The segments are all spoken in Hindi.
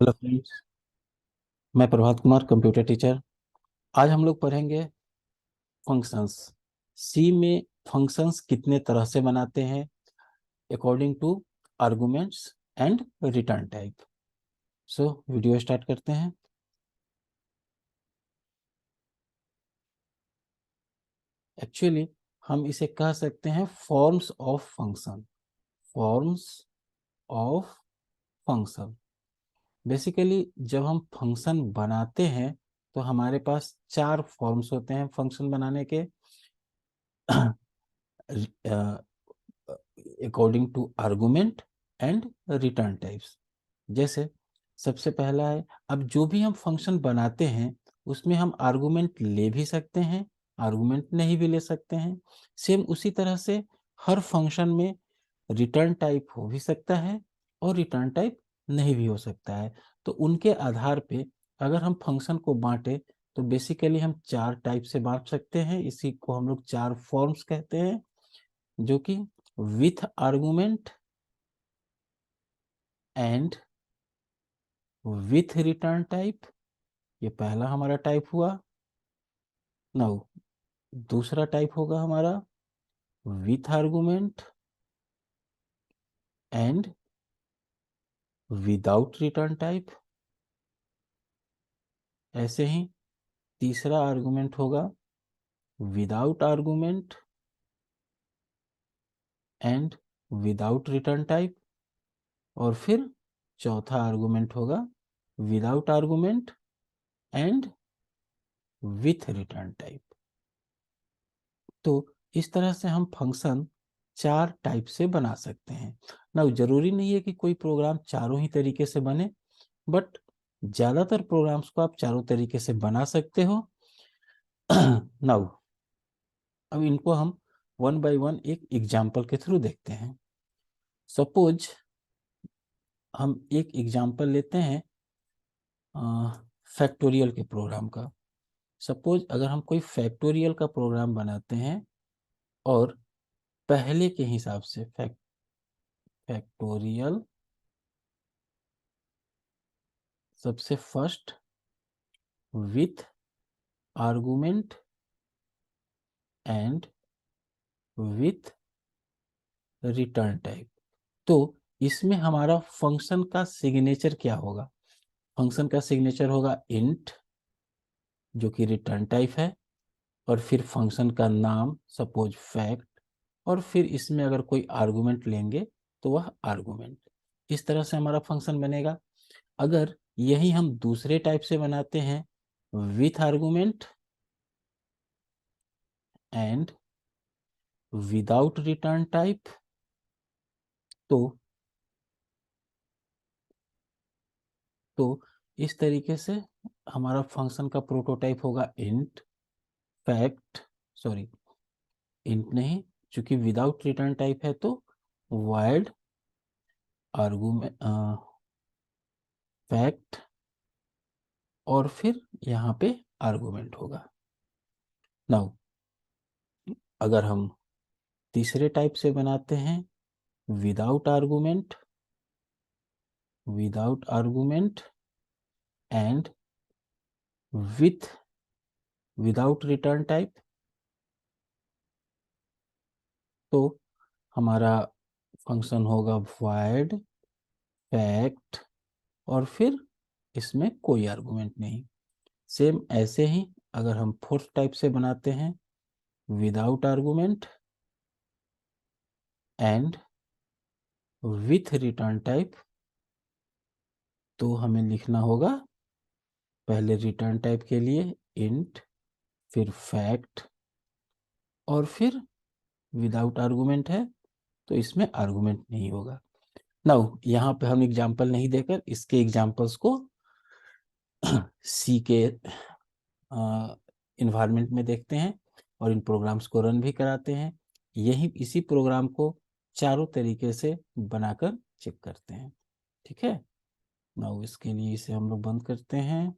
हेलो फ्रेंड्स, मैं प्रभात कुमार, कंप्यूटर टीचर। आज हम लोग पढ़ेंगे फंक्शंस। सी में फंक्शंस कितने तरह से बनाते हैं according to arguments and return type. So video start करते हैं। एक्चुअली हम इसे कह सकते हैं forms of function. Forms of function. Basically जब हम फंक्शन बनाते हैं तो हमारे पास चार फॉर्म्स होते हैं फंक्शन बनाने के according to argument and return types. जैसे सबसे पहला है, अब जो भी हम फंक्शन बनाते हैं उसमें हम आर्गुमेंट ले भी सकते हैं, आर्गुमेंट नहीं भी ले सकते हैं। सेम उसी तरह से हर फंक्शन में रिटर्न टाइप हो भी सकता है और रिटर्न टाइप नहीं भी हो सकता है। तो उनके आधार पे अगर हम फंक्शन को बांटे तो बेसिकली हम चार टाइप से बांट सकते हैं। इसी को हम लोग चार फॉर्म्स कहते हैं, जो कि with argument and with return type, ये पहला हमारा टाइप हुआ। नाउ दूसरा टाइप होगा हमारा with argument and without return type. ऐसे ही तीसरा आर्गुमेंट होगा without argument and without return type. और फिर चौथा आर्गुमेंट होगा without argument and with return type. तो इस तरह से हम फंक्शन चार टाइप से बना सकते हैं ना। जरूरी नहीं है कि कोई प्रोग्राम चारों ही तरीके से बने, बट ज्यादातर प्रोग्राम्स को आप चारों तरीके से बना सकते हो। नाउ अब इनको हम वन बाय वन एक एग्जाम्पल के थ्रू देखते हैं। सपोज हम एक एग्जाम्पल लेते हैं फैक्टोरियल के प्रोग्राम का। सपोज अगर हम कोई फैक्टोरियल का प्रोग्राम बनाते हैं और पहले के हिसाब से फैक्टोरियल सबसे first with argument and with return type. तो इसमें हमारा फंक्शन का सिग्नेचर क्या होगा? फंक्शन का सिग्नेचर होगा इंट, जो कि रिटर्न टाइप है, और फिर फंक्शन का नाम सपोज फैक्ट, और फिर इसमें अगर कोई आर्गुमेंट लेंगे तो वह आर्गुमेंट। इस तरह से हमारा फंक्शन बनेगा। अगर यही हम दूसरे टाइप से बनाते हैं with argument and without return type, तो इस तरीके से हमारा फंक्शन का प्रोटोटाइप होगा इंट फैक्ट, सॉरी इंट नहीं, चूंकि विदाउट रिटर्न टाइप है तो वाइड आर्गुमेंट फैक्ट, और फिर यहाँ पे आर्गुमेंट होगा। नाउ अगर हम तीसरे टाइप से बनाते हैं without argument and without return type, तो हमारा फंक्शन होगा void फैक्ट, और फिर इसमें कोई आर्गुमेंट नहीं। सेम ऐसे ही अगर हम फोर्थ टाइप से बनाते हैं without argument and with return type, तो हमें लिखना होगा पहले रिटर्न टाइप के लिए इंट, फिर फैक्ट, और फिर विदाउट आर्गुमेंट है तो इसमें आर्गुमेंट नहीं होगा। नाउ यहाँ पे हम एग्जाम्पल नहीं देकर इसके एग्जाम्पल्स को सी के इन्वायरमेंट में देखते हैं और इन प्रोग्राम्स को रन भी कराते हैं। यही इसी प्रोग्राम को चारों तरीके से बनाकर चेक करते हैं। ठीक है, नाउ इसके लिए इसे हम लोग बंद करते हैं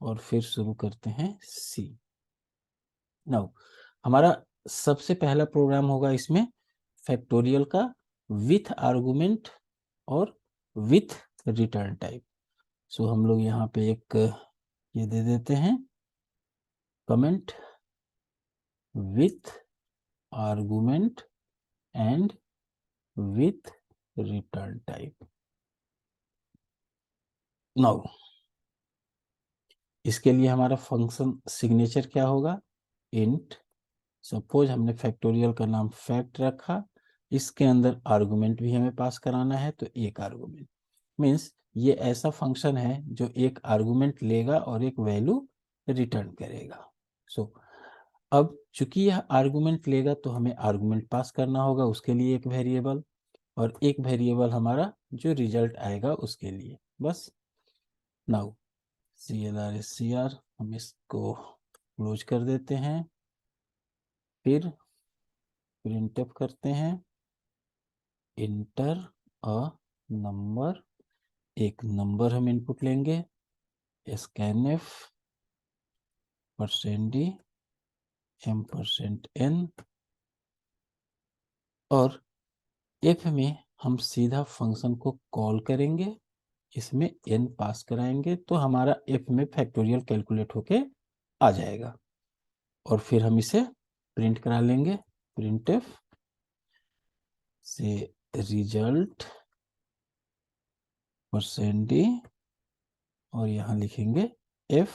और फिर शुरू करते हैं सी। नाउ हमारा सबसे पहला प्रोग्राम होगा इसमें फैक्टोरियल का विथ आर्गुमेंट और विथ रिटर्न टाइप। सो हम लोग यहाँ पे एक ये दे देते हैं, comment with argument and with return type. Now इसके लिए हमारा फंक्शन सिग्नेचर क्या होगा, इंट। सपोज हमने फैक्टोरियल का नाम फैक्ट रखा, इसके अंदर आर्गुमेंट भी हमें पास कराना है, तो एक आर्गुमेंट मीन्स ये ऐसा फंक्शन है जो एक आर्गुमेंट लेगा और एक वैल्यू रिटर्न करेगा। सो अब चूंकि यह आर्गुमेंट लेगा तो हमें आर्गुमेंट पास करना होगा, उसके लिए एक वेरिएबल, और एक वेरिएबल हमारा जो रिजल्ट आएगा उसके लिए, बस। नाउ CLR हम इसको क्लोज कर देते हैं, फिर प्रिंटफ करते हैं, इंटर अ नंबर, एक नंबर हम इनपुट लेंगे, scanf %d %n, और f में हम सीधा फंक्शन को कॉल करेंगे, इसमें n पास कराएंगे तो हमारा f में फैक्टोरियल कैलकुलेट होके आ जाएगा, और फिर हम इसे प्रिंट करा लेंगे, printf से रिजल्ट %d, और यहाँ लिखेंगे f,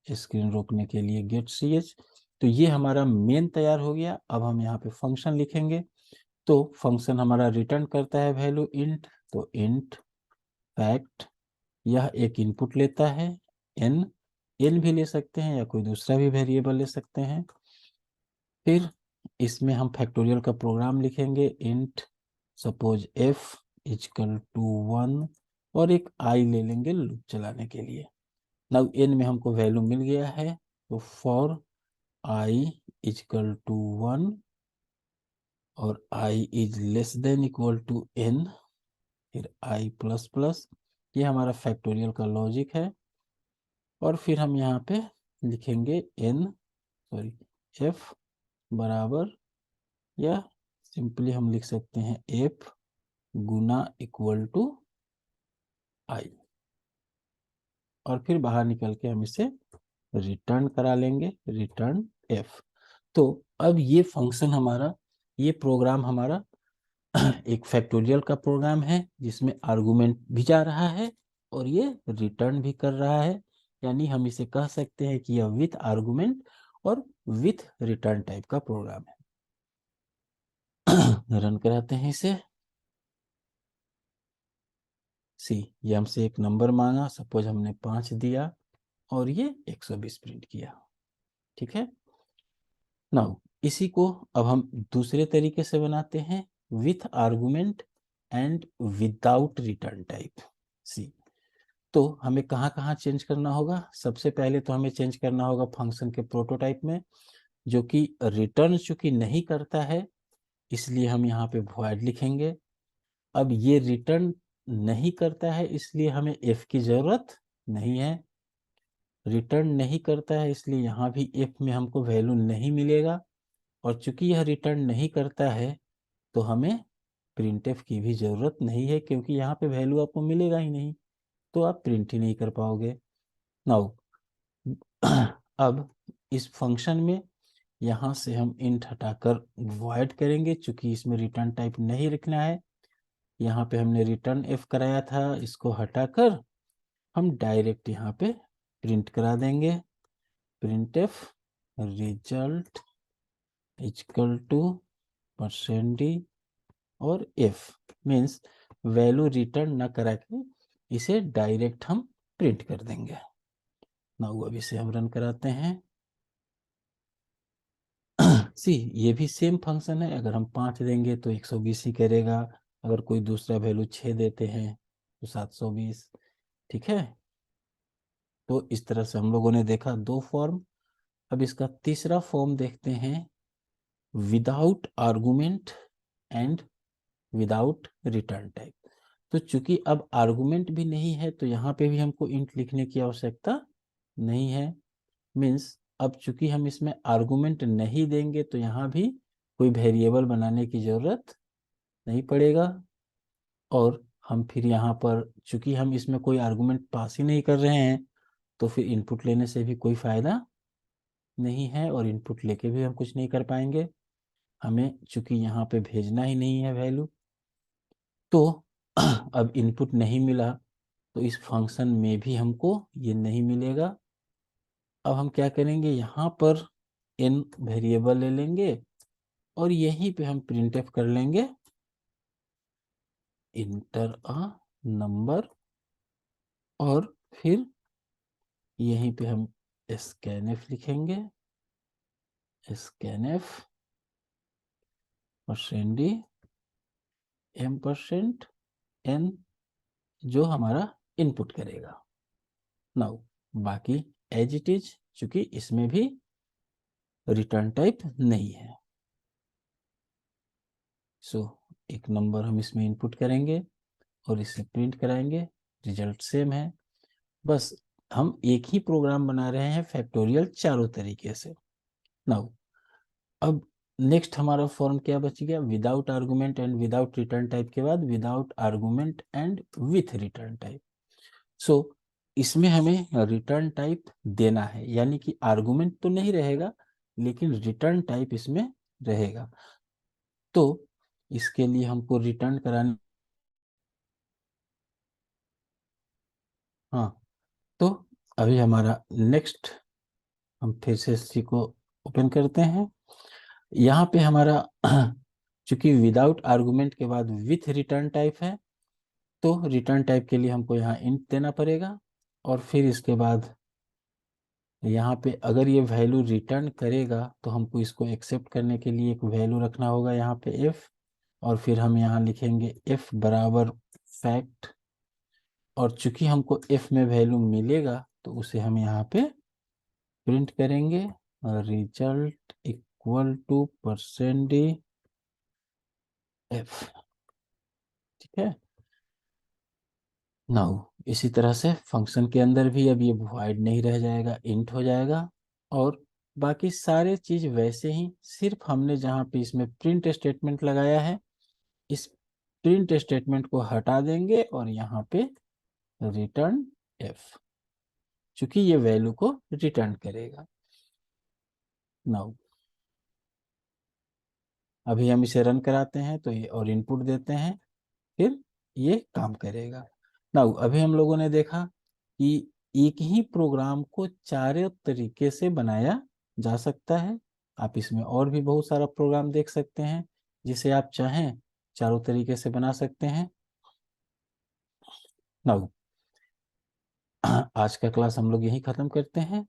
स्क्रीन रोकने के लिए गेट ch। तो ये हमारा मेन तैयार हो गया। अब हम यहाँ पे फंक्शन लिखेंगे, तो फंक्शन हमारा रिटर्न करता है वैल्यू इंट, तो इंट फैक्ट, यह एक इनपुट लेता है n भी ले सकते हैं या कोई दूसरा भी वेरिएबल ले सकते हैं। फिर इसमें हम फैक्टोरियल का प्रोग्राम लिखेंगे, int suppose f equal to 1, और एक i ले लेंगे लूप चलाने के लिए। नाउ n में हमको वैल्यू मिल गया है, तो फॉर i इक्वल टू 1 और i is less than equal to n, फिर i प्लस प्लस, ये हमारा फैक्टोरियल का लॉजिक है। और फिर हम यहाँ पे लिखेंगे f बराबर, या सिंपली हम लिख सकते हैं f गुना इक्वल टू i, और फिर बाहर निकल के हम इसे रिटर्न करा लेंगे, रिटर्न f। तो अब ये फंक्शन हमारा, ये प्रोग्राम हमारा एक फैक्टोरियल का प्रोग्राम है जिसमें आर्गुमेंट भी जा रहा है और ये रिटर्न भी कर रहा है, यानी हम इसे कह सकते हैं कि यह विथ आर्गुमेंट और विथ रिटर्न टाइप का प्रोग्राम है। रन कराते हैं इसे। ये हमसे एक नंबर मांगा, सपोज हमने 5 दिया और ये 120 प्रिंट किया, ठीक है। नाउ इसी को अब हम दूसरे तरीके से बनाते हैं, with argument and without return type. तो हमें कहाँ कहाँ चेंज करना होगा, सबसे पहले तो हमें चेंज करना होगा फंक्शन के प्रोटोटाइप में, जो कि रिटर्न चूंकि नहीं करता है इसलिए हम यहाँ पे void लिखेंगे। अब ये रिटर्न नहीं करता है इसलिए हमें f की जरूरत नहीं है, रिटर्न नहीं करता है इसलिए यहाँ भी f में हमको वैल्यू नहीं मिलेगा, और चूंकि यह रिटर्न नहीं करता है तो हमें printf की भी जरूरत नहीं है, क्योंकि यहाँ पे वैल्यू आपको मिलेगा ही नहीं, तो आप प्रिंट ही नहीं कर पाओगे। नाउ अब इस फंक्शन में यहाँ से हम इंट हटाकर void करेंगे, चूंकि इसमें रिटर्न टाइप नहीं रखना है। यहाँ पे हमने रिटर्न f कराया था, इसको हटाकर हम डायरेक्ट यहाँ पे प्रिंट करा देंगे, printf result equal to %d और f मीन्स वैल्यू रिटर्न न करा के इसे डायरेक्ट हम प्रिंट कर देंगे। नाउ अब इसे हम रन कराते हैं। ये भी सेम फंक्शन है, अगर हम 5 देंगे तो 120 ही करेगा, अगर कोई दूसरा वैल्यू 6 देते हैं तो 720, ठीक है। तो इस तरह से हम लोगों ने देखा 2 फॉर्म। अब इसका तीसरा फॉर्म देखते हैं, without argument and without return type. तो चूंकि अब आर्गुमेंट भी नहीं है तो यहाँ पे भी हमको इंट लिखने की आवश्यकता नहीं है, मीन्स अब चूंकि हम इसमें आर्गुमेंट नहीं देंगे तो यहाँ भी कोई वेरिएबल बनाने की जरूरत नहीं पड़ेगा, और हम फिर यहाँ पर चूंकि हम इसमें कोई आर्गुमेंट पास ही नहीं कर रहे हैं, तो फिर इनपुट लेने से भी कोई फायदा नहीं है, और इनपुट लेके भी हम कुछ नहीं कर पाएंगे। हमें चूंकि यहाँ पे भेजना ही नहीं है वैल्यू, तो अब इनपुट नहीं मिला, तो इस फंक्शन में भी हमको ये नहीं मिलेगा। अब हम क्या करेंगे, यहाँ पर n वेरिएबल ले लेंगे और यहीं पे हम प्रिंटफ कर लेंगे इंटर अ नंबर, और फिर यहीं पे हम स्कैनफ लिखेंगे, स्कैनफ %d m%n, जो हमारा इनपुट करेगा। नाउ बाकी एज इट इज, चूंकि इसमें भी रिटर्न टाइप नहीं है। सो एक नंबर हम इसमें इनपुट करेंगे और इसे प्रिंट कराएंगे, रिजल्ट सेम है। बस हम एक ही प्रोग्राम बना रहे हैं फैक्टोरियल चारों तरीके से। नाउ अब नेक्स्ट हमारा फॉर्म क्या बच गया, without argument and without return type के बाद without argument and with return type. So इसमें हमें रिटर्न टाइप देना है, यानी कि आर्गुमेंट तो नहीं रहेगा लेकिन रिटर्न टाइप इसमें रहेगा। तो इसके लिए हमको रिटर्न कराने, हाँ, तो अभी हमारा नेक्स्ट, हम फिर से इसी को ओपन करते हैं। यहाँ पे हमारा चूंकि विदाउट आर्गुमेंट के बाद विथ रिटर्न टाइप है, तो रिटर्न टाइप के लिए हमको यहाँ इंट देना पड़ेगा, और फिर इसके बाद यहाँ पे अगर ये वैल्यू रिटर्न करेगा तो हमको इसको एक्सेप्ट करने के लिए एक वैल्यू रखना होगा यहाँ पे f, और फिर हम यहाँ लिखेंगे f बराबर फैक्ट, और चूंकि हमको f में वैल्यू मिलेगा तो उसे हम यहाँ पे प्रिंट करेंगे, result equal to %d f। ठीक है। नाउ इसी तरह से फंक्शन के अंदर भी अब ये वॉइड नहीं रह जाएगा, इंट हो जाएगा, और बाकी सारे चीज वैसे ही, सिर्फ हमने जहाँ पे इसमें प्रिंट स्टेटमेंट लगाया है, इस प्रिंट स्टेटमेंट को हटा देंगे और यहाँ पे रिटर्न f, चूंकि ये वैल्यू को रिटर्न करेगा। नाउ अभी हम इसे रन कराते हैं तो ये और इनपुट देते हैं, फिर ये काम करेगा। नाउ अभी हम लोगों ने देखा कि एक ही प्रोग्राम को चारों तरीके से बनाया जा सकता है। आप इसमें और भी बहुत सारा प्रोग्राम देख सकते हैं, जिसे आप चाहें चारों तरीके से बना सकते हैं। नाउ आज का क्लास हम लोग यहीं ख़त्म करते हैं।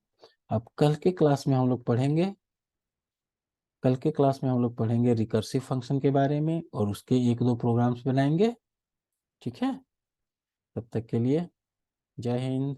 अब कल के क्लास में हम लोग पढ़ेंगे, रिकर्सिव फंक्शन के बारे में, और उसके एक दो प्रोग्राम्स बनाएंगे। ठीक है, तब तक के लिए जय हिंद।